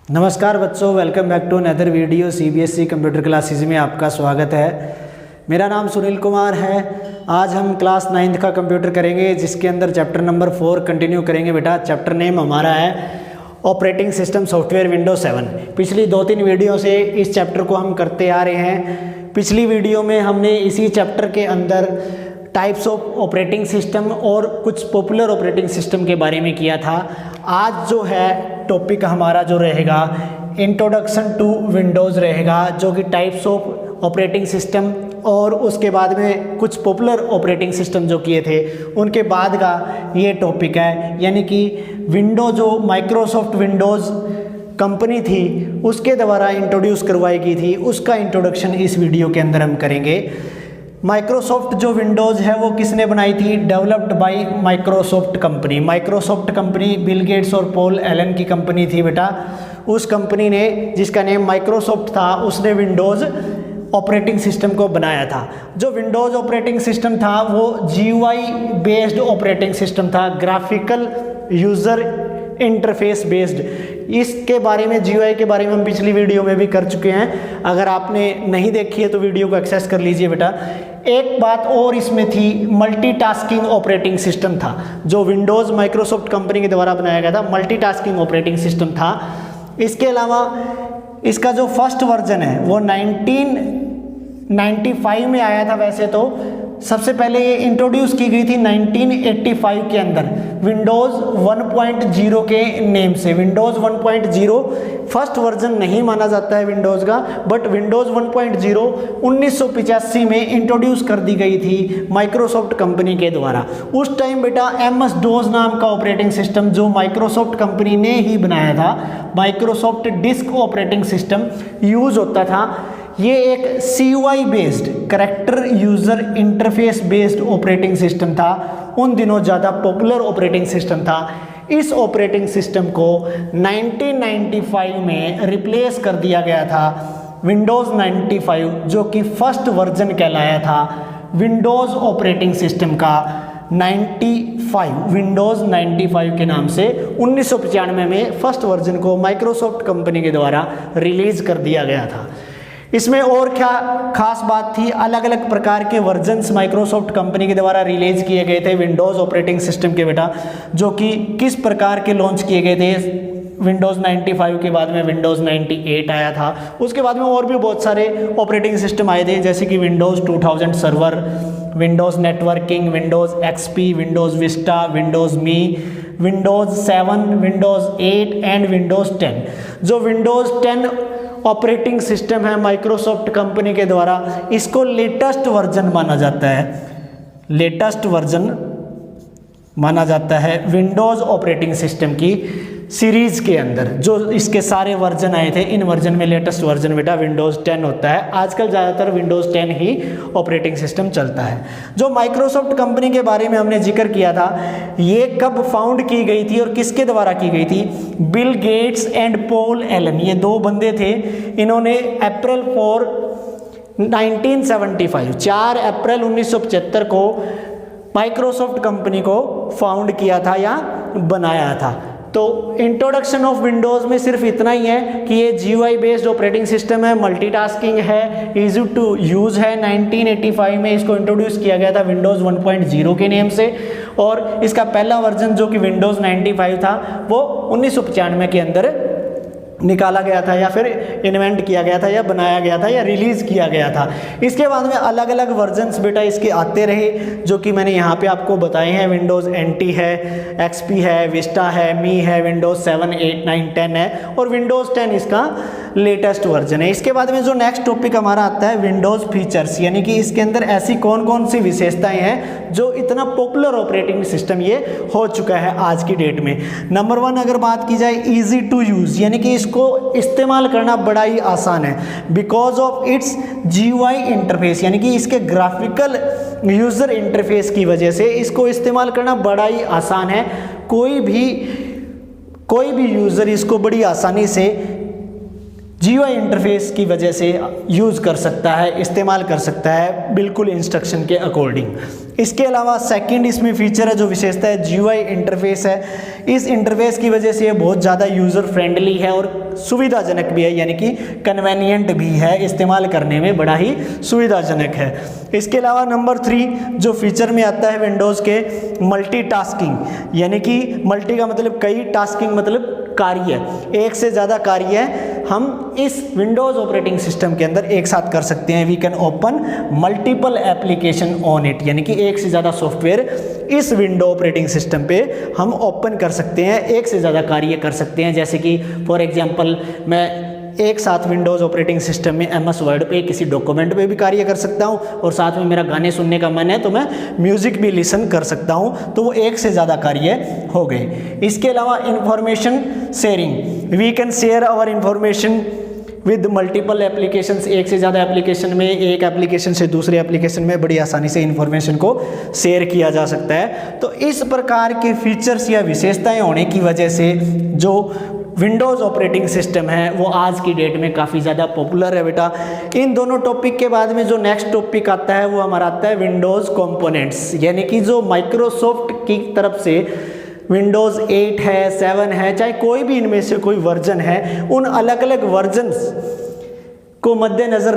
नमस्कार बच्चों, welcome back to another video. CBSE computer classes में आपका स्वागत है। मेरा नाम सुनील कुमार है। आज हम क्लास 9th का कंप्यूटर करेंगे, जिसके अंदर चैप्टर नंबर 4 कंटिन्यू करेंगे। बेटा चैप्टर नेम हमारा है ऑपरेटिंग सिस्टम सॉफ्टवेयर विंडोज 7। पिछली 2-3 वीडियो से इस चैप्टर को हम करते आ रहे हैं। पिछली वीडियो में हमने इसी चैप्टर के अंदर टाइप्स ऑफ ऑपरेटिंग सिस्टम और कुछ पॉपुलर ऑपरेटिंग सिस्टम के बारे में किया था। आज जो है टॉपिक हमारा जो रहेगा इंट्रोडक्शन टू विंडोज़ रहेगा, जो कि टाइप्स ऑफ ऑपरेटिंग सिस्टम और उसके बाद में कुछ पॉपुलर ऑपरेटिंग सिस्टम जो किए थे उनके बाद का ये टॉपिक है। यानी कि विंडोज जो माइक्रोसॉफ्ट विंडोज़ कंपनी थी उसके द्वारा इंट्रोड्यूस करवाई गई थी, उसका इंट्रोडक्शन इस वीडियो के अंदर हम करेंगे। माइक्रोसॉफ्ट जो विंडोज़ है वो किसने बनाई थी? Developed by Microsoft company. Microsoft company Bill Gates और पॉल एलन की कंपनी थी बेटा। उस कंपनी ने, जिसका नेम माइक्रोसॉफ्ट था, उसने विंडोज़ ऑपरेटिंग सिस्टम को बनाया था। जो विंडोज़ ऑपरेटिंग सिस्टम था वो GUI बेस्ड ऑपरेटिंग सिस्टम था, ग्राफिकल यूज़र इंटरफेस बेस्ड। इसके बारे में GUI के बारे में हम पिछली वीडियो में भी कर चुके हैं। अगर आपने नहीं देखी है तो वीडियो को एक्सेस कर लीजिए बेटा। एक बात और इसमें थी, मल्टीटास्किंग ऑपरेटिंग सिस्टम था। जो विंडोज़ माइक्रोसॉफ्ट कंपनी के द्वारा बनाया गया था, मल्टीटास्किंग ऑपरेटिंग सिस्टम था। इसके अलावा इसका जो फर्स्ट वर्जन है वो 1995 में आया था। वैसे तो सबसे पहले ये इंट्रोड्यूस की गई थी 1985 के अंदर विंडोज़ 1.0 के नेम से। विंडोज़ 1.0 फर्स्ट वर्जन नहीं माना जाता है विंडोज़ का, बट विंडोज़ 1.0 1985 में इंट्रोड्यूस कर दी गई थी माइक्रोसॉफ्ट कंपनी के द्वारा। उस टाइम बेटा MS DOS नाम का ऑपरेटिंग सिस्टम जो माइक्रोसॉफ्ट कंपनी ने ही बनाया था, Microsoft disk operating system use होता था। ये एक CUI based, character user interface based operating system था। उन दिनों ज़्यादा पॉपुलर ऑपरेटिंग सिस्टम था। इस ऑपरेटिंग सिस्टम को 1995 में रिप्लेस कर दिया गया था विंडोज़ 95, जो कि फर्स्ट वर्जन कहलाया था विंडोज़ ऑपरेटिंग सिस्टम का। 95 विंडोज़ 95 के नाम से 1995 में फर्स्ट वर्जन को माइक्रोसॉफ्ट कंपनी के द्वारा रिलीज़ कर दिया गया था। इसमें और क्या खास बात थी? अलग अलग प्रकार के वर्जन्स माइक्रोसॉफ्ट कंपनी के द्वारा रिलीज किए गए थे विंडोज़ ऑपरेटिंग सिस्टम के बेटा, जो कि किस प्रकार के लॉन्च किए गए थे। विंडोज़ 95 के बाद में विंडोज़ 98 आया था। उसके बाद में और भी बहुत सारे ऑपरेटिंग सिस्टम आए थे, जैसे कि Windows 2000 server, Windows networking, Windows XP, Windows Vista, Windows me, Windows 7, Windows 8 and Windows 10। जो विंडोज़ 10 ऑपरेटिंग सिस्टम है माइक्रोसॉफ्ट कंपनी के द्वारा, इसको लेटेस्ट वर्जन माना जाता है। लेटेस्ट वर्जन माना जाता है विंडोज़ ऑपरेटिंग सिस्टम की सीरीज के अंदर। जो इसके सारे वर्जन आए थे, इन वर्जन में लेटेस्ट वर्जन बेटा विंडोज़ 10 होता है। आजकल ज़्यादातर विंडोज़ 10 ही ऑपरेटिंग सिस्टम चलता है। जो माइक्रोसॉफ्ट कंपनी के बारे में हमने जिक्र किया था, ये कब फाउंड की गई थी और किसके द्वारा की गई थी? Bill Gates and Paul Allen, ये दो बंदे थे। इन्होंने अप्रैल 4 1975 4 अप्रैल 1975 को माइक्रोसॉफ्ट कंपनी को फाउंड किया था या बनाया था। तो इंट्रोडक्शन ऑफ विंडोज़ में सिर्फ इतना ही है कि ये GUI बेस्ड ऑपरेटिंग सिस्टम है, मल्टीटास्किंग है, इजी टू यूज़ है। 1985 में इसको इंट्रोड्यूस किया गया था विंडोज़ 1.0 के नेम से, और इसका पहला वर्जन जो कि विंडोज़ 95 था वो 1995 के अंदर निकाला गया था, या फिर इन्वेंट किया गया था, या बनाया गया था, या रिलीज़ किया गया था। इसके बाद में अलग अलग वर्जन्स बेटा इसके आते रहे, जो कि मैंने यहाँ पे आपको बताए हैं। विंडोज़ NT है, XP है, विस्टा है, मी है, विंडोज़ 7, 8, 9, 10 है, और विंडोज़ 10 इसका लेटेस्ट वर्जन है। इसके बाद में जो नेक्स्ट टॉपिक हमारा आता है विंडोज़ फीचर्स, यानी कि इसके अंदर ऐसी कौन कौन सी विशेषताएँ हैं जो इतना पॉपुलर ऑपरेटिंग सिस्टम ये हो चुका है आज की डेट में। नंबर 1 अगर बात की जाए, ईजी टू यूज़, यानी कि इसको इस्तेमाल करना बड़ा ही आसान है। Because of its GUI interface, यानी कि इसके ग्राफिकल यूज़र इंटरफेस की वजह से इसको इस्तेमाल करना बड़ा ही आसान है। कोई भी यूज़र इसको बड़ी आसानी से GUI इंटरफेस की वजह से यूज़ कर सकता है, इस्तेमाल कर सकता है बिल्कुल इंस्ट्रक्शन के अकॉर्डिंग। इसके अलावा सेकंड इसमें फीचर है जो विशेषता है GUI इंटरफेस है। इस इंटरफेस की वजह से ये बहुत ज़्यादा यूज़र फ्रेंडली है और सुविधाजनक भी है, यानी कि कन्वेनियंट भी है, इस्तेमाल करने में बड़ा ही सुविधाजनक है। इसके अलावा नंबर 3 जो फीचर में आता है विंडोज़ के, मल्टीटास्किंग, यानी कि मल्टी का मतलब कई, टास्किंग मतलब कार्य, एक से ज़्यादा कार्य हम इस विंडोज़ ऑपरेटिंग सिस्टम के अंदर एक साथ कर सकते हैं। We can open multiple application on it, यानी कि एक से ज़्यादा सॉफ्टवेयर इस विंडो ऑपरेटिंग सिस्टम पे हम ओपन कर सकते हैं, एक से ज़्यादा कार्य कर सकते हैं। जैसे कि फॉर एग्जांपल मैं एक साथ विंडोज़ ऑपरेटिंग सिस्टम में MS वर्ड पे किसी डॉक्यूमेंट पे भी कार्य कर सकता हूँ और साथ में मेरा गाने सुनने का मन है तो मैं म्यूज़िक भी लिसन कर सकता हूँ, तो वो एक से ज़्यादा कार्य हो गए। इसके अलावा information sharing, we can share our information with multiple applications, एक से ज़्यादा एप्लीकेशन में, एक एप्लीकेशन से दूसरे एप्लीकेशन में बड़ी आसानी से इन्फॉर्मेशन को शेयर किया जा सकता है। तो इस प्रकार के फीचर्स या विशेषताएं होने की वजह से जो विंडोज़ ऑपरेटिंग सिस्टम है वो आज की डेट में काफ़ी ज़्यादा पॉपुलर है बेटा। इन दोनों टॉपिक के बाद में जो नेक्स्ट टॉपिक आता है वो हमारा आता है विंडोज़ कंपोनेंट्स, यानी कि जो माइक्रोसॉफ्ट की तरफ से विंडोज़ 8 है, 7 है, चाहे कोई भी इनमें से कोई वर्जन है, उन अलग अलग वर्जन्स को मद्देनज़र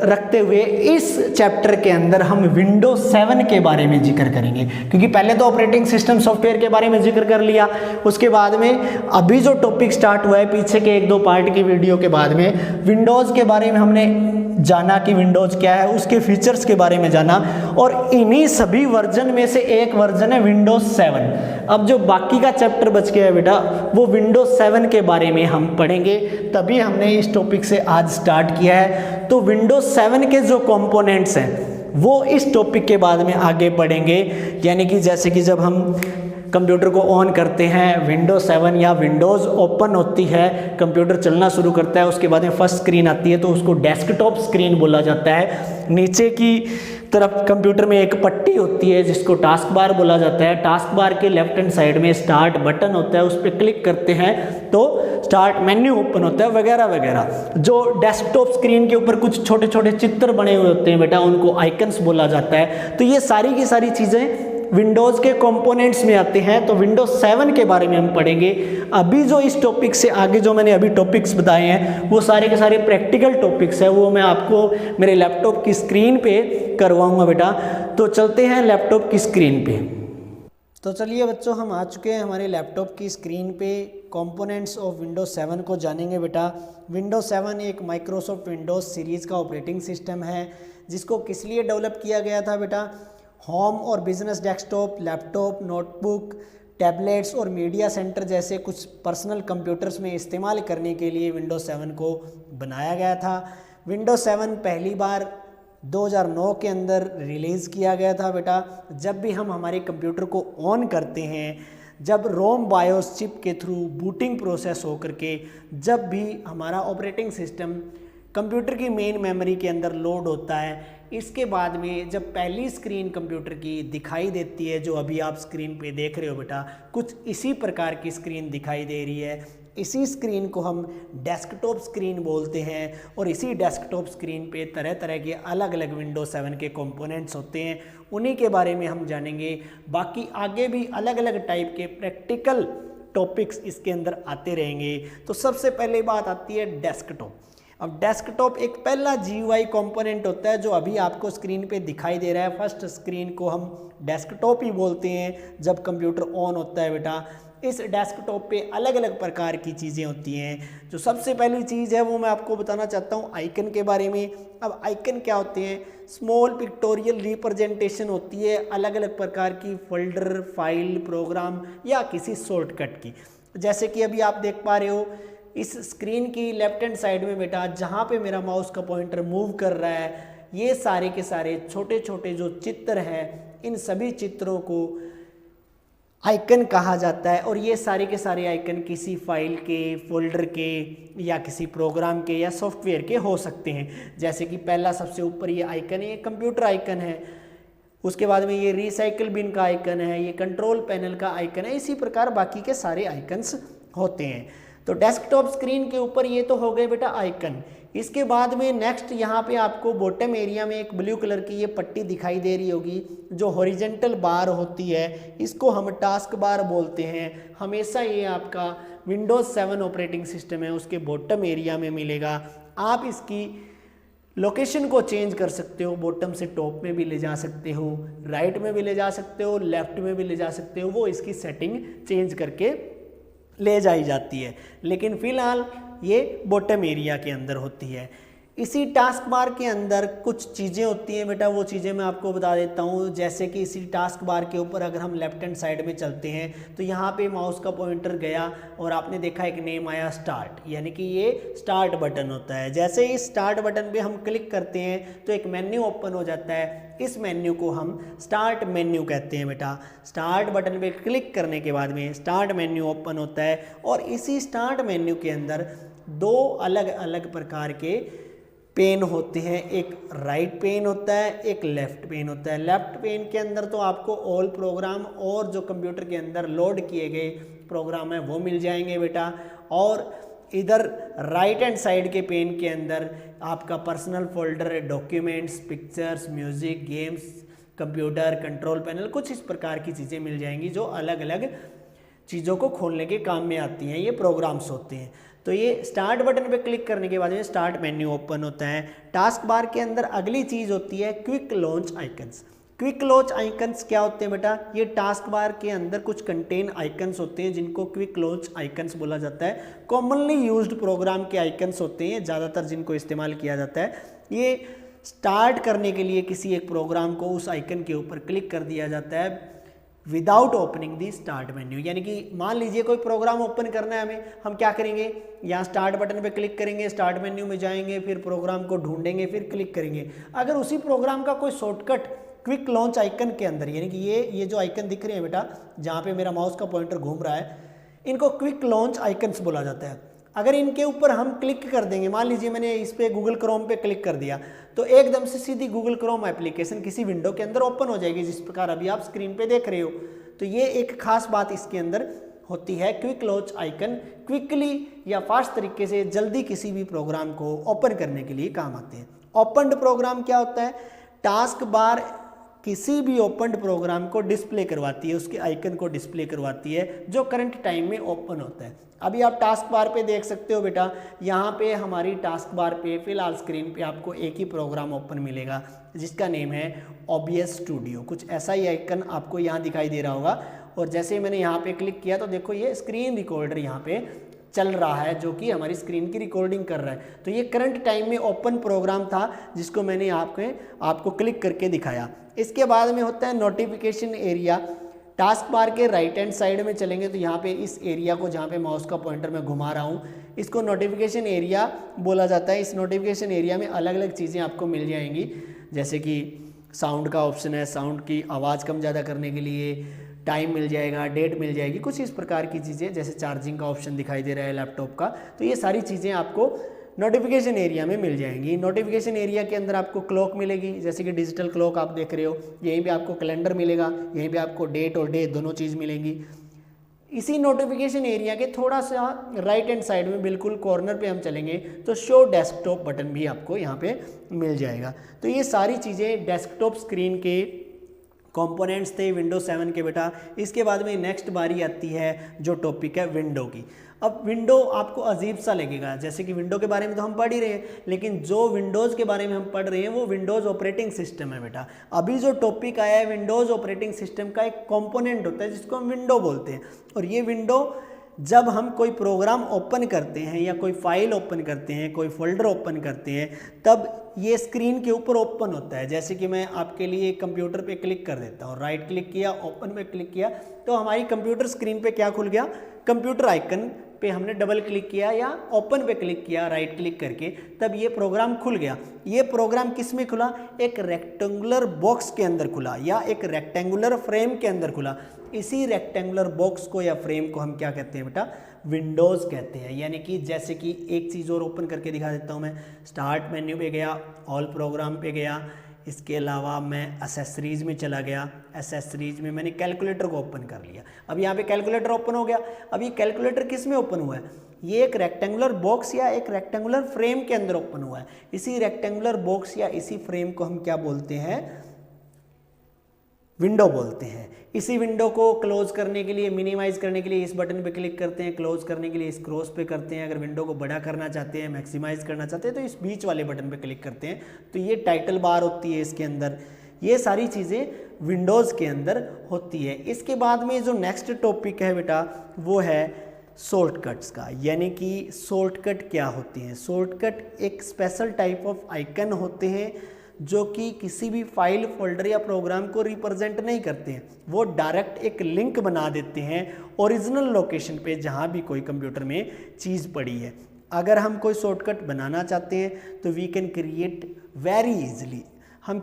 रखते हुए इस चैप्टर के अंदर हम विंडोज 7 के बारे में जिक्र करेंगे। क्योंकि पहले तो ऑपरेटिंग सिस्टम सॉफ्टवेयर के बारे में जिक्र कर लिया, उसके बाद में अभी जो टॉपिक स्टार्ट हुआ है पीछे के 1-2 पार्ट की वीडियो के बाद में विंडोज़ के बारे में हमने जाना कि विंडोज़ क्या है, उसके फीचर्स के बारे में जाना, और इन्हीं सभी वर्जन में से एक वर्जन है विंडोज़ 7। अब जो बाकी का चैप्टर बच गया है बेटा वो विंडोज़ 7 के बारे में हम पढ़ेंगे, तभी हमने इस टॉपिक से आज स्टार्ट किया है। तो विंडोज़ 7 के जो कंपोनेंट्स हैं वो इस टॉपिक के बाद में आगे बढ़ेंगे, यानी कि जैसे कि जब हम कंप्यूटर को ऑन करते हैं, विंडोज़ 7 या विंडोज़ ओपन होती है, कंप्यूटर चलना शुरू करता है, उसके बाद में फर्स्ट स्क्रीन आती है तो उसको डेस्कटॉप स्क्रीन बोला जाता है। नीचे की तरफ कंप्यूटर में एक पट्टी होती है जिसको टास्क बार बोला जाता है। टास्क बार के लेफ्ट हैंड साइड में स्टार्ट बटन होता है, उस पर क्लिक करते हैं तो स्टार्ट मेन्यू ओपन होता है वगैरह वगैरह। जो डेस्कटॉप स्क्रीन के ऊपर कुछ छोटे छोटे चित्र बने हुए होते हैं बेटा उनको आइकन्स बोला जाता है। तो ये सारी की सारी चीज़ें विंडोज़ के कंपोनेंट्स में आते हैं। तो विंडोज़ 7 के बारे में हम पढ़ेंगे। अभी जो इस टॉपिक से आगे जो मैंने अभी टॉपिक्स बताए हैं वो सारे के सारे प्रैक्टिकल टॉपिक्स हैं, वो मैं आपको मेरे लैपटॉप की स्क्रीन पे करवाऊंगा बेटा। तो चलते हैं लैपटॉप की स्क्रीन पे। तो चलिए बच्चों, हम आ चुके हैं हमारे लैपटॉप की स्क्रीन पे। कंपोनेंट्स ऑफ विंडोज़ 7 को जानेंगे बेटा। विंडोज़ 7 एक माइक्रोसॉफ्ट विंडोज़ सीरीज़ का ऑपरेटिंग सिस्टम है जिसको किस लिए डेवलप किया गया था बेटा? होम और business desktop, laptop, notebook, tablets और मीडिया सेंटर जैसे कुछ पर्सनल कंप्यूटर्स में इस्तेमाल करने के लिए विंडोज़ 7 को बनाया गया था। विंडोज़ 7 पहली बार 2009 के अंदर रिलीज़ किया गया था बेटा। जब भी हम हमारे कंप्यूटर को ऑन करते हैं, जब रोम बायोस चिप के थ्रू बूटिंग प्रोसेस हो करके जब भी हमारा ऑपरेटिंग सिस्टम कंप्यूटर की मेन मेमोरी के अंदर लोड होता है, इसके बाद में जब पहली स्क्रीन कंप्यूटर की दिखाई देती है, जो अभी आप स्क्रीन पे देख रहे हो बेटा, कुछ इसी प्रकार की स्क्रीन दिखाई दे रही है। इसी स्क्रीन को हम डेस्कटॉप स्क्रीन बोलते हैं और इसी डेस्कटॉप स्क्रीन पे तरह तरह के अलग अलग विंडोज़ 7 के कंपोनेंट्स होते हैं, उन्हीं के बारे में हम जानेंगे। बाकी आगे भी अलग अलग टाइप के प्रैक्टिकल टॉपिक्स इसके अंदर आते रहेंगे। तो सबसे पहले बात आती है डेस्कटॉप। अब डेस्कटॉप एक पहला GUI कंपोनेंट होता है जो अभी आपको स्क्रीन पे दिखाई दे रहा है। फर्स्ट स्क्रीन को हम डेस्कटॉप ही बोलते हैं जब कंप्यूटर ऑन होता है बेटा। इस डेस्कटॉप पे अलग अलग प्रकार की चीज़ें होती हैं। जो सबसे पहली चीज़ है वो मैं आपको बताना चाहता हूँ आइकन के बारे में। अब आइकन क्या होते हैं? स्मॉल पिक्टोरियल रिप्रेजेंटेशन होती है अलग अलग प्रकार की फोल्डर, फाइल, प्रोग्राम या किसी शॉर्टकट की। जैसे कि अभी आप देख पा रहे हो इस स्क्रीन की लेफ्ट हैंड साइड में बेटा, जहाँ पे मेरा माउस का पॉइंटर मूव कर रहा है, ये सारे के सारे छोटे छोटे जो चित्र हैं, इन सभी चित्रों को आइकन कहा जाता है। और ये सारे के सारे आइकन किसी फाइल के, फोल्डर के या किसी प्रोग्राम के या सॉफ्टवेयर के हो सकते हैं। जैसे कि पहला सबसे ऊपर ये आइकन है, ये कंप्यूटर आइकन है। उसके बाद में ये रिसाइकिल बिन का आइकन है, ये कंट्रोल पैनल का आइकन है। इसी प्रकार बाकी के सारे आइकन्स होते हैं। तो डेस्कटॉप स्क्रीन के ऊपर ये तो हो गए बेटा आइकन। इसके बाद में नेक्स्ट यहाँ पे आपको बॉटम एरिया में एक ब्लू कलर की ये पट्टी दिखाई दे रही होगी जो हॉरिजेंटल बार होती है, इसको हम टास्क बार बोलते हैं। हमेशा ये आपका विंडोज 7 ऑपरेटिंग सिस्टम है उसके बॉटम एरिया में मिलेगा। आप इसकी लोकेशन को चेंज कर सकते हो, बॉटम से टॉप में भी ले जा सकते हो, राइट में भी ले जा सकते हो, लेफ्ट में भी ले जा सकते हो, वो इसकी सेटिंग चेंज करके ले जाई जाती है, लेकिन फिलहाल ये बॉटम एरिया के अंदर होती है। इसी टास्क बार के अंदर कुछ चीज़ें होती हैं बेटा, वो चीज़ें मैं आपको बता देता हूँ। जैसे कि इसी टास्क बार के ऊपर अगर हम लेफ्ट हैंड साइड में चलते हैं तो यहाँ पे माउस का पॉइंटर गया और आपने देखा एक नेम आया स्टार्ट, यानी कि ये स्टार्ट बटन होता है। जैसे ही स्टार्ट बटन पे हम क्लिक करते हैं तो एक मेन्यू ओपन हो जाता है, इस मेन्यू को हम स्टार्ट मेन्यू कहते हैं बेटा। स्टार्ट बटन पे क्लिक करने के बाद में स्टार्ट मेन्यू ओपन होता है और इसी स्टार्ट मेन्यू के अंदर दो अलग अलग प्रकार के पेन होते हैं, एक राइट पेन होता है, एक लेफ्ट पेन होता है। लेफ्ट पेन के अंदर तो आपको ऑल प्रोग्राम और जो कंप्यूटर के अंदर लोड किए गए प्रोग्राम है वो मिल जाएंगे बेटा, और इधर राइट हैंड साइड के पेन के अंदर आपका personal folder, documents, pictures, music, games, computer, control panel, कुछ इस प्रकार की चीज़ें मिल जाएंगी जो अलग अलग चीज़ों को खोलने के काम में आती हैं, ये प्रोग्राम्स होते हैं। तो ये स्टार्ट बटन पे क्लिक करने के बाद में स्टार्ट मेन्यू ओपन होता है। टास्क बार के अंदर अगली चीज़ होती है quick launch icons. Quick launch icons क्या होते हैं बेटा? ये टास्क बार के अंदर कुछ कंटेन आइकन्स होते हैं जिनको क्विक लॉन्च आइकन्स बोला जाता है। कॉमनली यूज्ड प्रोग्राम के आइकन्स होते हैं ज़्यादातर जिनको इस्तेमाल किया जाता है। ये स्टार्ट करने के लिए किसी एक प्रोग्राम को उस आइकन के ऊपर क्लिक कर दिया जाता है विदाउट ओपनिंग दी स्टार्ट मेन्यू। यानी कि मान लीजिए कोई प्रोग्राम ओपन करना है हमें, हम क्या करेंगे, यहाँ स्टार्ट बटन पे क्लिक करेंगे, स्टार्ट मेन्यू में जाएंगे, फिर प्रोग्राम को ढूंढेंगे, फिर क्लिक करेंगे। अगर उसी प्रोग्राम का कोई शॉर्टकट क्विक लॉन्च आइकन के अंदर, यानी कि ये जो आइकन दिख रहे हैं बेटा जहाँ पे मेरा माउस का पॉइंटर घूम रहा है, इनको क्विक लॉन्च आइकन्स बोला जाता है। अगर इनके ऊपर हम क्लिक कर देंगे, मान लीजिए मैंने इस पे गूगल क्रोम पे क्लिक कर दिया, तो एकदम से सीधी गूगल क्रोम एप्लीकेशन किसी विंडो के अंदर ओपन हो जाएगी, जिस प्रकार अभी आप स्क्रीन पे देख रहे हो। तो ये एक खास बात इसके अंदर होती है, क्विक लॉन्च आइकन क्विकली या फास्ट तरीके से जल्दी किसी भी प्रोग्राम को ओपन करने के लिए काम आते हैं। ओपनड प्रोग्राम क्या होता है? टास्क बार किसी भी ओपनड प्रोग्राम को डिस्प्ले करवाती है, उसके आइकन को डिस्प्ले करवाती है जो करंट टाइम में ओपन होता है। अभी आप टास्क बार पे देख सकते हो बेटा, यहाँ पे हमारी टास्क बार पे फिलहाल स्क्रीन पे आपको एक ही प्रोग्राम ओपन मिलेगा जिसका नेम है OBS स्टूडियो। कुछ ऐसा ही आइकन आपको यहाँ दिखाई दे रहा होगा, और जैसे मैंने यहाँ पे क्लिक किया तो देखो ये स्क्रीन रिकॉर्डर यहाँ पे चल रहा है जो कि हमारी स्क्रीन की रिकॉर्डिंग कर रहा है। तो ये करंट टाइम में ओपन प्रोग्राम था जिसको मैंने आपको क्लिक करके दिखाया। इसके बाद में होता है नोटिफिकेशन एरिया। टास्क बार के राइट हैंड साइड में चलेंगे तो यहाँ पे इस एरिया को, जहाँ पे माउस का पॉइंटर मैं घुमा रहा हूँ, इसको नोटिफिकेशन एरिया बोला जाता है। इस नोटिफिकेशन एरिया में अलग अलग चीज़ें आपको मिल जाएंगी, जैसे कि साउंड का ऑप्शन है, साउंड की आवाज़ कम ज़्यादा करने के लिए, टाइम मिल जाएगा, डेट मिल जाएगी, कुछ इस प्रकार की चीज़ें, जैसे चार्जिंग का ऑप्शन दिखाई दे रहा है लैपटॉप का। तो ये सारी चीज़ें आपको नोटिफिकेशन एरिया में मिल जाएंगी। नोटिफिकेशन एरिया के अंदर आपको क्लॉक मिलेगी, जैसे कि डिजिटल क्लॉक आप देख रहे हो, यहीं पे आपको कैलेंडर मिलेगा, यहीं पे आपको डेट और डे दोनों चीज़ मिलेंगी। इसी नोटिफिकेशन एरिया के थोड़ा सा राइट हैंड साइड में बिल्कुल कॉर्नर पे हम चलेंगे तो शो डेस्कटॉप बटन भी आपको यहाँ पे मिल जाएगा। तो ये सारी चीज़ें डेस्कटॉप स्क्रीन के कंपोनेंट्स थे विंडोज 7 के बेटा। इसके बाद में नेक्स्ट बारी आती है जो टॉपिक है विंडो की। अब विंडो आपको अजीब सा लगेगा, जैसे कि विंडो के बारे में तो हम पढ़ ही रहे हैं, लेकिन जो विंडोज़ के बारे में हम पढ़ रहे हैं वो विंडोज़ ऑपरेटिंग सिस्टम है बेटा। अभी जो टॉपिक आया है विंडोज़ ऑपरेटिंग सिस्टम का एक कंपोनेंट होता है जिसको हम विंडो बोलते हैं। और ये विंडो जब हम कोई प्रोग्राम ओपन करते हैं या कोई फाइल ओपन करते हैं, कोई फोल्डर ओपन करते हैं, तब ये स्क्रीन के ऊपर ओपन होता है। जैसे कि मैं आपके लिए कंप्यूटर पे क्लिक कर देता हूँ, राइट क्लिक किया, ओपन पे क्लिक किया, तो हमारी कंप्यूटर स्क्रीन पे क्या खुल गया? कंप्यूटर आइकन पे हमने डबल क्लिक किया या ओपन पे क्लिक किया राइट क्लिक करके, तब ये प्रोग्राम खुल गया। ये प्रोग्राम किस में खुला? एक रेक्टेंगुलर बॉक्स के अंदर खुला या एक रेक्टेंगुलर फ्रेम के अंदर खुला। इसी रेक्टेंगुलर बॉक्स को या फ्रेम को हम क्या कहते हैं बेटा? विंडोज़ कहते हैं। यानी कि जैसे कि एक चीज़ और ओपन करके दिखा देता हूँ मैं। स्टार्ट मेन्यू पे गया, ऑल प्रोग्राम पे गया, इसके अलावा मैं एसेसरीज़ में चला गया, एसेसरीज़ में मैंने कैलकुलेटर को ओपन कर लिया। अब यहाँ पे कैलकुलेटर ओपन हो गया। अब ये कैलकुलेटर किस में ओपन हुआ है? ये एक रेक्टेंगुलर बॉक्स या एक रेक्टेंगुलर फ्रेम के अंदर ओपन हुआ है। इसी रेक्टेंगुलर बॉक्स या इसी फ्रेम को हम क्या बोलते हैं? विंडो बोलते हैं। इसी विंडो को क्लोज करने के लिए, मिनिमाइज करने के लिए इस बटन पे क्लिक करते हैं, क्लोज करने के लिए इस क्रॉस पे करते हैं, अगर विंडो को बड़ा करना चाहते हैं, मैक्सिमाइज करना चाहते हैं तो इस बीच वाले बटन पे क्लिक करते हैं। तो ये टाइटल बार होती है इसके अंदर। ये सारी चीज़ें विंडोज़ के अंदर होती है। इसके बाद में जो नेक्स्ट टॉपिक है बेटा वो है शॉर्टकट्स का, यानी कि शॉर्टकट क्या होते हैं। शॉर्टकट एक स्पेशल टाइप ऑफ आइकन होते हैं जो कि किसी भी फाइल, फोल्डर या प्रोग्राम को रिप्रेजेंट नहीं करते हैं, वो डायरेक्ट एक लिंक बना देते हैं ओरिजिनल लोकेशन पे जहाँ भी कोई कंप्यूटर में चीज़ पड़ी है। अगर हम कोई शॉर्टकट बनाना चाहते हैं तो we can create very easily, हम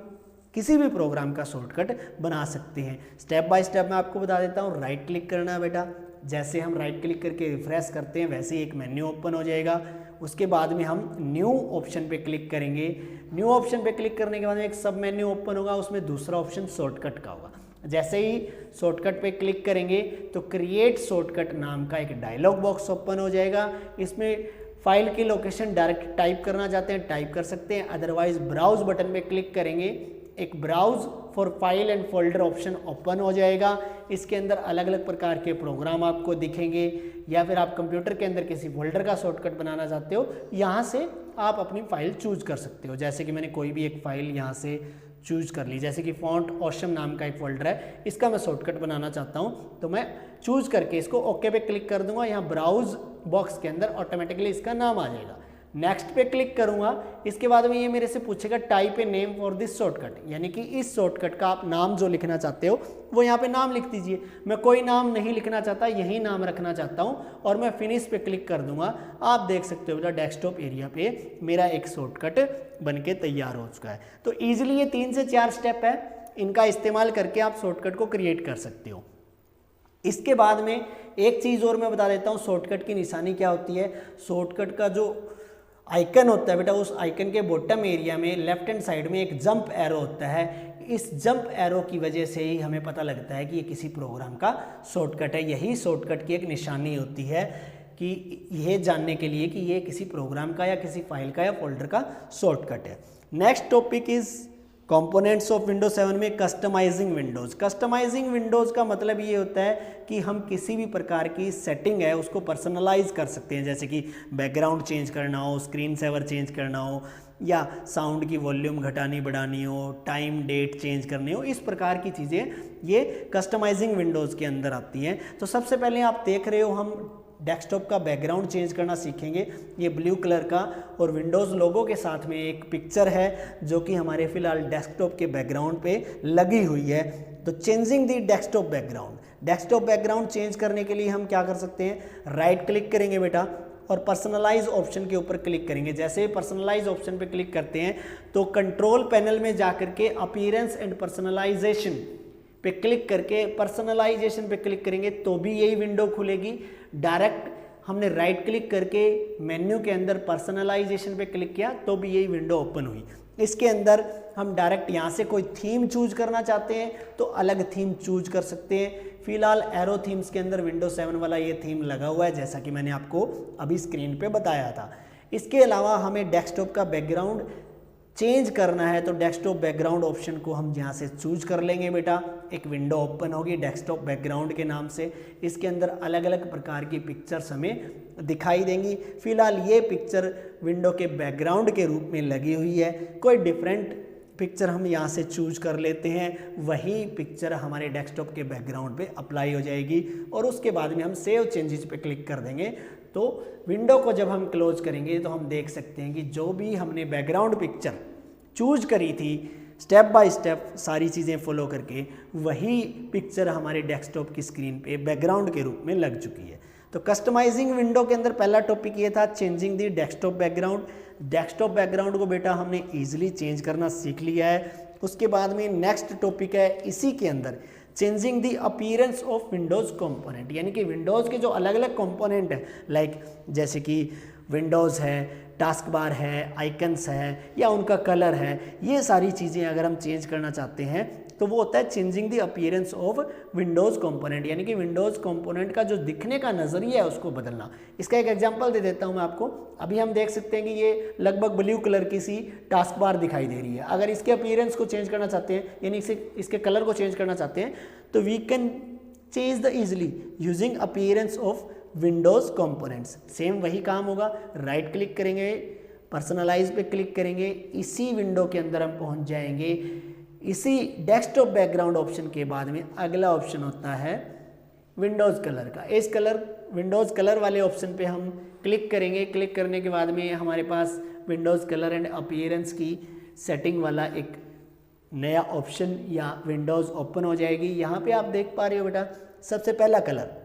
किसी भी प्रोग्राम का शॉर्टकट बना सकते हैं। स्टेप बाय स्टेप मैं आपको बता देता हूँ। राइट क्लिक करना है बेटा, जैसे हम राइट क्लिक करके रिफ्रेश करते हैं वैसे ही एक मेन्यू ओपन हो जाएगा। उसके बाद में हम न्यू ऑप्शन पे क्लिक करेंगे। न्यू ऑप्शन पे क्लिक करने के बाद में एक सब मेन्यू ओपन होगा, उसमें दूसरा ऑप्शन शॉर्टकट का होगा। जैसे ही शॉर्टकट पे क्लिक करेंगे तो क्रिएट शॉर्टकट नाम का एक डायलॉग बॉक्स ओपन हो जाएगा। इसमें फाइल की लोकेशन डायरेक्ट टाइप करना चाहते हैं टाइप कर सकते हैं, अदरवाइज ब्राउज बटन पे क्लिक करेंगे, एक browse for file and folder option open हो जाएगा। इसके अंदर अलग अलग प्रकार के प्रोग्राम आपको दिखेंगे, या फिर आप कंप्यूटर के अंदर किसी फोल्डर का शॉर्टकट बनाना चाहते हो, यहाँ से आप अपनी फाइल चूज कर सकते हो। जैसे कि मैंने कोई भी एक फाइल यहाँ से चूज कर ली, जैसे कि फॉन्ट ऑसम नाम का एक फोल्डर है, इसका मैं शॉर्टकट बनाना चाहता हूँ तो मैं चूज करके इसको ओके पे क्लिक कर दूंगा। यहाँ ब्राउज बॉक्स के अंदर ऑटोमेटिकली इसका नाम आ जाएगा। नेक्स्ट पे क्लिक करूंगा, इसके बाद में ये मेरे से पूछेगा type a name for this shortcut, यानी कि इस शॉर्टकट का आप नाम जो लिखना चाहते हो वो यहाँ पे नाम लिख दीजिए। मैं कोई नाम नहीं लिखना चाहता, यही नाम रखना चाहता हूँ और मैं फिनिश पे क्लिक कर दूंगा। आप देख सकते हो बेटा डेस्कटॉप एरिया पे मेरा एक शॉर्टकट बन के तैयार हो चुका है। तो ईजिली ये 3 से 4 स्टेप है, इनका इस्तेमाल करके आप शॉर्टकट को क्रिएट कर सकते हो। इसके बाद में एक चीज़ और मैं बता देता हूँ, शॉर्टकट की निशानी क्या होती है। शॉर्टकट का जो आइकन होता है बेटा, उस आइकन के बॉटम एरिया में लेफ्ट हैंड साइड में एक जंप एरो होता है। इस जंप एरो की वजह से ही हमें पता लगता है कि ये किसी प्रोग्राम का शॉर्टकट है। यही शॉर्टकट की एक निशानी होती है कि यह जानने के लिए कि ये किसी प्रोग्राम का या किसी फाइल का या फोल्डर का शॉर्टकट है। Next topic is components of Windows 7 में कस्टमाइजिंग विंडोज़। कस्टमाइजिंग विंडोज़ का मतलब ये होता है कि हम किसी भी प्रकार की सेटिंग है उसको पर्सनलाइज कर सकते हैं, जैसे कि बैकग्राउंड चेंज करना हो, स्क्रीन सेवर चेंज करना हो, या साउंड की वॉल्यूम घटानी बढ़ानी हो, टाइम डेट चेंज करनी हो। इस प्रकार की चीज़ें ये कस्टमाइजिंग विंडोज़ के अंदर आती हैं। तो सबसे पहले आप देख रहे हो हम डेस्कटॉप का बैकग्राउंड चेंज करना सीखेंगे। ये ब्लू कलर का और विंडोज़ लोगो के साथ में एक पिक्चर है जो कि हमारे फिलहाल डेस्कटॉप के बैकग्राउंड पे लगी हुई है। तो चेंजिंग दी desktop background, desktop background change करने के लिए हम क्या कर सकते हैं, राइट क्लिक करेंगे बेटा और पर्सनलाइज ऑप्शन के ऊपर क्लिक करेंगे। जैसे पर्सनलाइज ऑप्शन पे क्लिक करते हैं तो कंट्रोल पैनल में जाकर के अपीयरेंस एंड पर्सनलाइजेशन पे क्लिक करके पर्सनलाइजेशन पे क्लिक करेंगे तो भी यही विंडो खुलेगी। डायरेक्ट हमने राइट क्लिक करके मेन्यू के अंदर पर्सनलाइजेशन पे क्लिक किया तो भी यही विंडो ओपन हुई। इसके अंदर हम डायरेक्ट यहाँ से कोई थीम चूज करना चाहते हैं तो अलग थीम चूज कर सकते हैं। फिलहाल एरो थीम्स के अंदर विंडोज 7 वाला ये थीम लगा हुआ है, जैसा कि मैंने आपको अभी स्क्रीन पे बताया था। इसके अलावा हमें डेस्कटॉप का बैकग्राउंड चेंज करना है तो डेस्कटॉप बैकग्राउंड ऑप्शन को हम यहाँ से चूज कर लेंगे बेटा। एक विंडो ओपन होगी डेस्कटॉप बैकग्राउंड के नाम से, इसके अंदर अलग अलग प्रकार की पिक्चर्स हमें दिखाई देंगी। फिलहाल ये पिक्चर विंडो के बैकग्राउंड के रूप में लगी हुई है। कोई डिफरेंट पिक्चर हम यहाँ से चूज कर लेते हैं, वही पिक्चर हमारे डेस्कटॉप के बैकग्राउंड पे अप्लाई हो जाएगी और उसके बाद में हम सेव चेंजेस पे क्लिक कर देंगे। तो विंडो को जब हम क्लोज करेंगे तो हम देख सकते हैं कि जो भी हमने बैकग्राउंड पिक्चर चूज करी थी स्टेप बाय स्टेप सारी चीज़ें फॉलो करके, वही पिक्चर हमारे डेस्कटॉप की स्क्रीन पे बैकग्राउंड के रूप में लग चुकी है। तो कस्टमाइजिंग विंडो के अंदर पहला टॉपिक ये था चेंजिंग दी डेस्कटॉप बैकग्राउंड। डेस्कटॉप बैकग्राउंड को बेटा हमने ईजिली चेंज करना सीख लिया है। उसके बाद में नेक्स्ट टॉपिक है इसी के अंदर changing the appearance of Windows component, यानी कि विंडोज़ के जो अलग अलग कंपोनेंट है, लाइक जैसे कि विंडोज़ है, टास्क बार है, आइकन्स है या उनका कलर है, ये सारी चीज़ें अगर हम चेंज करना चाहते हैं तो वो होता है changing the appearance of Windows component, यानी कि विंडोज़ कंपोनेंट का जो दिखने का नज़रिया है उसको बदलना। इसका एक एग्जांपल दे देता हूँ मैं आपको। अभी हम देख सकते हैं कि ये लगभग ब्लू कलर की सी टास्क बार दिखाई दे रही है। अगर इसके अपीयरेंस को चेंज करना चाहते हैं, यानी इसके कलर को चेंज करना चाहते हैं, तो we can change the easily using appearance of Windows components. Same वही काम होगा, राइट क्लिक करेंगे, पर्सनलाइज पे क्लिक करेंगे, इसी विंडो के अंदर हम पहुंच जाएंगे। इसी डेस्कटॉप बैकग्राउंड ऑप्शन के बाद में अगला ऑप्शन होता है विंडोज़ कलर का। इस विंडोज़ कलर वाले ऑप्शन पे हम क्लिक करेंगे। क्लिक करने के बाद में हमारे पास विंडोज़ कलर एंड अपीयरेंस की सेटिंग वाला एक नया ऑप्शन या विंडोज़ ओपन हो जाएगी। यहाँ पे आप देख पा रहे हो बेटा, सबसे पहला कलर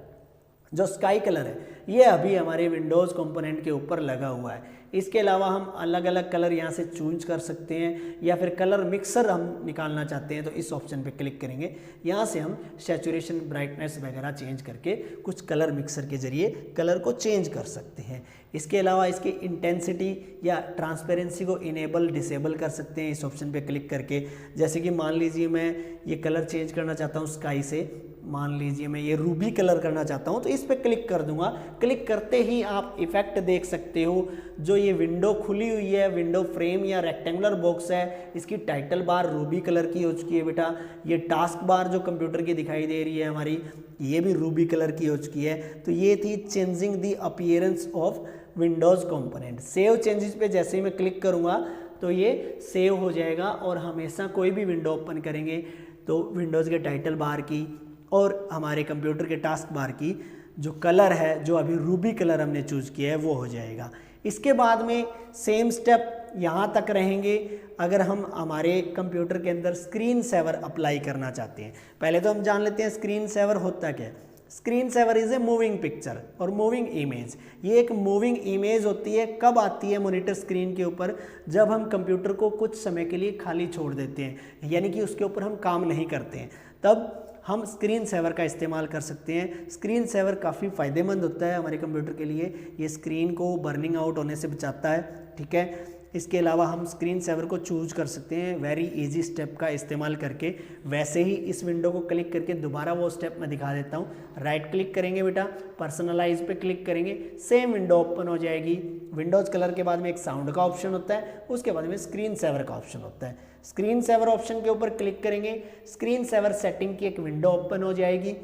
जो स्काई कलर है ये अभी हमारे विंडोज़ कंपोनेंट के ऊपर लगा हुआ है। इसके अलावा हम अलग अलग कलर यहाँ से चूज कर सकते हैं, या फिर कलर मिक्सर हम निकालना चाहते हैं तो इस ऑप्शन पे क्लिक करेंगे। यहाँ से हम सैचुरेशन, ब्राइटनेस वगैरह चेंज करके कुछ कलर मिक्सर के ज़रिए कलर को चेंज कर सकते हैं। इसके अलावा इसकी इंटेंसिटी या ट्रांसपेरेंसी को इनेबल डिसेबल कर सकते हैं इस ऑप्शन पे क्लिक करके। जैसे कि मान लीजिए मैं ये कलर चेंज करना चाहता हूँ स्काई से, मान लीजिए मैं ये रूबी कलर करना चाहता हूँ, तो इस पे क्लिक कर दूंगा। क्लिक करते ही आप इफेक्ट देख सकते हो। जो ये विंडो खुली हुई है, विंडो फ्रेम या रेक्टेंगुलर बॉक्स है, इसकी टाइटल बार रूबी कलर की हो चुकी है बेटा। ये टास्क बार जो कंप्यूटर की दिखाई दे रही है हमारी, ये भी रूबी कलर की हो चुकी है। तो ये थी changing the appearance of Windows component. Save changes पे जैसे ही मैं क्लिक करूँगा तो ये सेव हो जाएगा, और हमेशा कोई भी विंडो ओपन करेंगे तो विंडोज़ के टाइटल बार की और हमारे कंप्यूटर के टास्क बार की जो कलर है, जो अभी रूबी कलर हमने चूज़ किया है, वो हो जाएगा। इसके बाद में सेम स्टेप यहाँ तक रहेंगे अगर हम हमारे कंप्यूटर के अंदर स्क्रीन सेवर अप्लाई करना चाहते हैं। पहले तो हम जान लेते हैं स्क्रीन सेवर होता क्या है। Screen saver is a moving picture और मूविंग इमेज। ये एक मूविंग इमेज होती है। कब आती है मॉनिटर स्क्रीन के ऊपर? जब हम कंप्यूटर को कुछ समय के लिए खाली छोड़ देते हैं, यानी कि उसके ऊपर हम काम नहीं करते हैं, तब हम स्क्रीन सेवर का इस्तेमाल कर सकते हैं। स्क्रीन सेवर काफ़ी फ़ायदेमंद होता है हमारे कंप्यूटर के लिए। ये स्क्रीन को बर्निंग आउट होने से बचाता है, ठीक है। इसके अलावा हम स्क्रीन सेवर को चूज कर सकते हैं वेरी इजी स्टेप का इस्तेमाल करके। वैसे ही इस विंडो को क्लिक करके दोबारा वो स्टेप मैं दिखा देता हूँ। राइट क्लिक करेंगे बेटा, पर्सनलाइज पे क्लिक करेंगे, सेम विंडो ओपन हो जाएगी। विंडोज़ कलर के बाद में एक साउंड का ऑप्शन होता है, उसके बाद में स्क्रीन सेवर का ऑप्शन होता है। स्क्रीन सेवर ऑप्शन के ऊपर क्लिक करेंगे, स्क्रीन सेवर सेटिंग की एक विंडो ओपन हो जाएगी।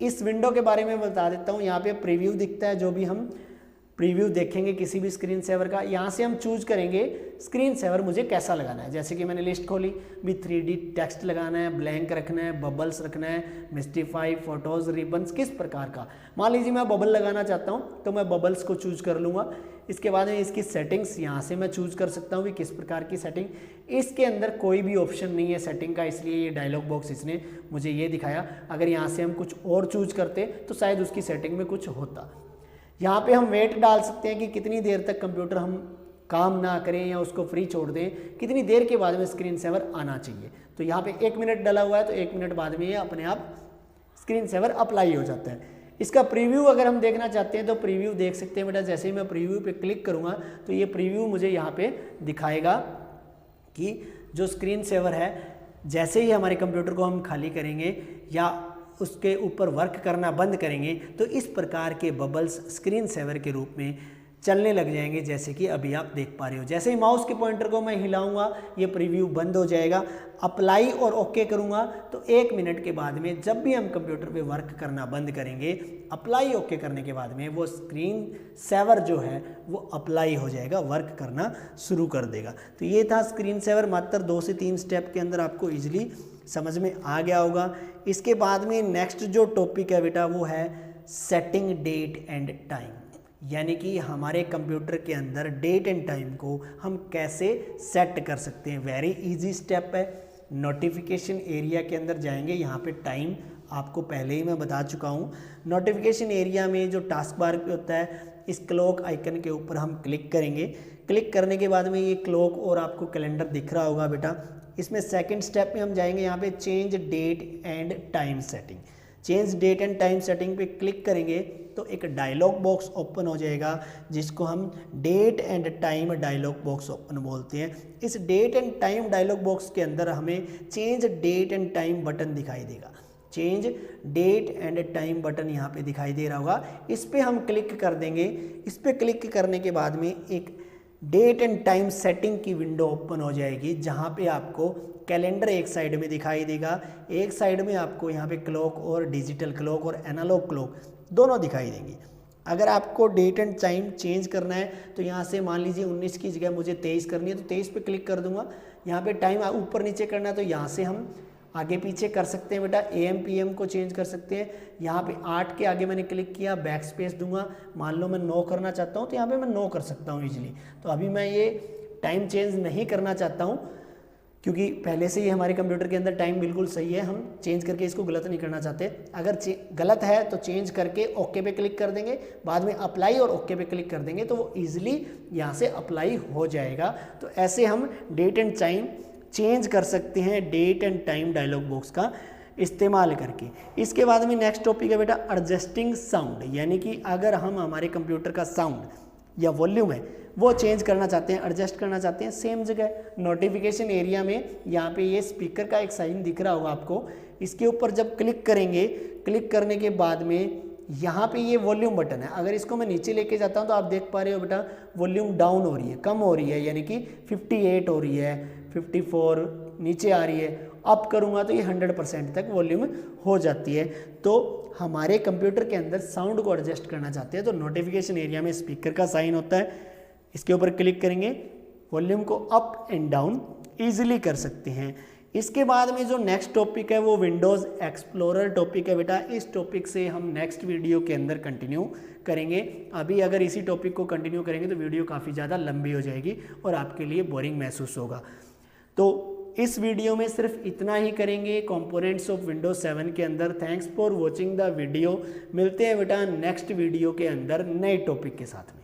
इस विंडो के बारे में बता देता हूँ। यहाँ पे प्रीव्यू दिखता है, जो भी हम प्रीव्यू देखेंगे किसी भी स्क्रीन सेवर का, यहाँ से हम चूज करेंगे स्क्रीन सेवर मुझे कैसा लगाना है। जैसे कि मैंने लिस्ट खोली, भी 3D टेक्स्ट लगाना है, ब्लैंक रखना है, बबल्स रखना है, मिस्टीफाई, फोटोज, रिबन्स, किस प्रकार का। मान लीजिए मैं बबल लगाना चाहता हूँ तो मैं बबल्स को चूज कर लूँगा। इसके बाद में इसकी सेटिंग्स यहाँ से मैं चूज कर सकता हूँ कि किस प्रकार की सेटिंग। इसके अंदर कोई भी ऑप्शन नहीं है सेटिंग का, इसलिए ये डायलॉग बॉक्स इसने मुझे ये दिखाया। अगर यहाँ से हम कुछ और चूज करते तो शायद उसकी सेटिंग में कुछ होता। यहाँ पे हम वेट डाल सकते हैं कि कितनी देर तक कंप्यूटर हम काम ना करें या उसको फ्री छोड़ दें, कितनी देर के बाद में स्क्रीन सेवर आना चाहिए। तो यहाँ पे 1 मिनट डला हुआ है, तो 1 मिनट बाद में ये अपने आप स्क्रीन सेवर अप्लाई हो जाता है। इसका प्रीव्यू अगर हम देखना चाहते हैं तो प्रीव्यू देख सकते हैं बेटा। जैसे ही मैं प्रीव्यू पे क्लिक करूँगा तो ये प्रीव्यू मुझे यहाँ पे दिखाएगा कि जो स्क्रीन सेवर है, जैसे ही हमारे कंप्यूटर को हम खाली करेंगे या उसके ऊपर वर्क करना बंद करेंगे तो इस प्रकार के बबल्स स्क्रीन सेवर के रूप में चलने लग जाएंगे, जैसे कि अभी आप देख पा रहे हो। जैसे ही माउस के पॉइंटर को मैं हिलाऊंगा ये प्रीव्यू बंद हो जाएगा। अप्लाई और ओके करूंगा तो 1 मिनट के बाद में जब भी हम कंप्यूटर पे वर्क करना बंद करेंगे, अप्लाई ओके करने के बाद में वो स्क्रीन सेवर जो है वो अप्लाई हो जाएगा, वर्क करना शुरू कर देगा। तो ये था स्क्रीन सेवर। मात्र 2 से 3 स्टेप के अंदर आपको ईजिली समझ में आ गया होगा। इसके बाद में नेक्स्ट जो टॉपिक है बेटा वो है सेटिंग डेट एंड टाइम, यानी कि हमारे कंप्यूटर के अंदर डेट एंड टाइम को हम कैसे सेट कर सकते हैं। वेरी इजी स्टेप है। नोटिफिकेशन एरिया के अंदर जाएंगे, यहाँ पे टाइम आपको पहले ही मैं बता चुका हूँ। नोटिफिकेशन एरिया में जो टास्क बार पे होता है, इस क्लॉक आइकन के ऊपर हम क्लिक करेंगे। क्लिक करने के बाद में ये क्लॉक और आपको कैलेंडर दिख रहा होगा बेटा। इसमें सेकंड स्टेप में हम जाएंगे, यहाँ पे change date and time setting. Change date and time setting पे क्लिक करेंगे तो एक डायलॉग बॉक्स ओपन हो जाएगा जिसको हम date and time dialog box open बोलते हैं। इस date and time dialog box के अंदर हमें change date and time button दिखाई देगा। Change date and time button यहाँ पे दिखाई दे रहा होगा, इस पर हम क्लिक कर देंगे। इस पर क्लिक करने के बाद में एक डेट एंड टाइम सेटिंग की विंडो ओपन हो जाएगी जहाँ पे आपको कैलेंडर एक साइड में दिखाई देगा, एक साइड में आपको यहाँ पे क्लॉक और डिजिटल क्लॉक और एनालॉग क्लॉक दोनों दिखाई देंगी। अगर आपको डेट एंड टाइम चेंज करना है तो यहाँ से मान लीजिए 19 की जगह मुझे 23 करनी है तो 23 पे क्लिक कर दूंगा। यहाँ पे टाइम ऊपर नीचे करना है तो यहाँ से हम आगे पीछे कर सकते हैं बेटा, AM PM को चेंज कर सकते हैं। यहाँ पे 8 के आगे मैंने क्लिक किया, बैक स्पेस दूंगा, मान लो मैं 9 करना चाहता हूँ तो यहाँ पे मैं 9 कर सकता हूँ इजीली। तो अभी मैं ये टाइम चेंज नहीं करना चाहता हूँ क्योंकि पहले से ही हमारे कंप्यूटर के अंदर टाइम बिल्कुल सही है, हम चेंज करके इसको गलत नहीं करना चाहते। अगर गलत है तो चेंज करके ओके पे क्लिक कर देंगे, बाद में अप्लाई और ओके पे क्लिक कर देंगे तो वो ईजिली यहाँ से अप्लाई हो जाएगा। तो ऐसे हम डेट एंड टाइम चेंज कर सकते हैं date and time dialog box का इस्तेमाल करके। इसके बाद में नेक्स्ट टॉपिक है बेटा एडजस्टिंग साउंड, यानी कि अगर हम हमारे कंप्यूटर का साउंड या वॉल्यूम है वो चेंज करना चाहते हैं, एडजस्ट करना चाहते हैं, सेम जगह नोटिफिकेशन एरिया में यहाँ पे ये स्पीकर का एक साइन दिख रहा होगा आपको, इसके ऊपर जब क्लिक करेंगे, क्लिक करने के बाद में यहाँ पे ये वॉल्यूम बटन है। अगर इसको मैं नीचे लेके जाता हूँ तो आप देख पा रहे हो बेटा वॉल्यूम डाउन हो रही है, कम हो रही है, यानी कि 58 हो रही है, 54 नीचे आ रही है। अप करूँगा तो ये 100% तक वॉल्यूम हो जाती है। तो हमारे कंप्यूटर के अंदर साउंड को एडजस्ट करना चाहते हैं तो नोटिफिकेशन एरिया में स्पीकर का साइन होता है, इसके ऊपर क्लिक करेंगे, वॉल्यूम को अप एंड डाउन ईजिली कर सकते हैं। इसके बाद में जो नेक्स्ट टॉपिक है वो विंडोज़ एक्सप्लोरर टॉपिक है बेटा। इस टॉपिक से हम नेक्स्ट वीडियो के अंदर कंटिन्यू करेंगे। अभी अगर इसी टॉपिक को कंटिन्यू करेंगे तो वीडियो काफ़ी ज़्यादा लंबी हो जाएगी और आपके लिए बोरिंग महसूस होगा। तो इस वीडियो में सिर्फ इतना ही करेंगे कंपोनेंट्स ऑफ विंडोज 7 के अंदर। Thanks for watching the video. मिलते हैं बेटा नेक्स्ट वीडियो के अंदर नए टॉपिक के साथ में।